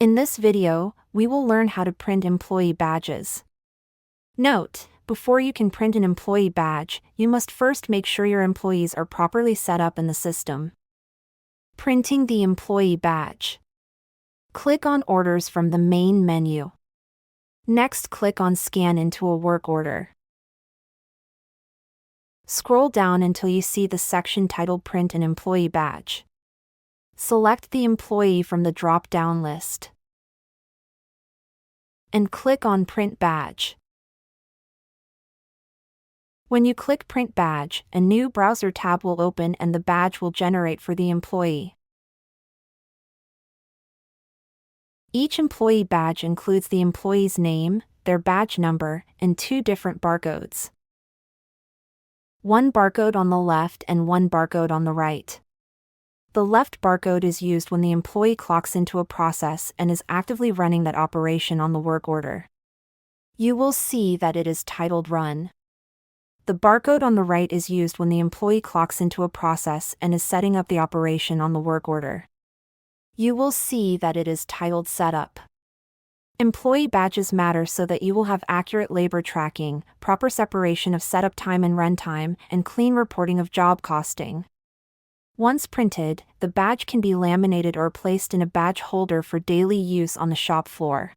In this video, we will learn how to print employee badges. Note: before you can print an employee badge, you must first make sure your employees are properly set up in the system. Printing the employee badge. Click on Orders from the main menu. Next, click on Scan into a work order. Scroll down until you see the section titled Print an Employee Badge. Select the employee from the drop-down list and click on Print Badge. When you click Print Badge, a new browser tab will open and the badge will generate for the employee. Each employee badge includes the employee's name, their badge number, and 2 different barcodes. One barcode on the left and one barcode on the right. The left barcode is used when the employee clocks into a process and is actively running that operation on the work order. You will see that it is titled Run. The barcode on the right is used when the employee clocks into a process and is setting up the operation on the work order. You will see that it is titled Setup. Employee badges matter so that you will have accurate labor tracking, proper separation of setup time and runtime, and clean reporting of job costing. Once printed, the badge can be laminated or placed in a badge holder for daily use on the shop floor.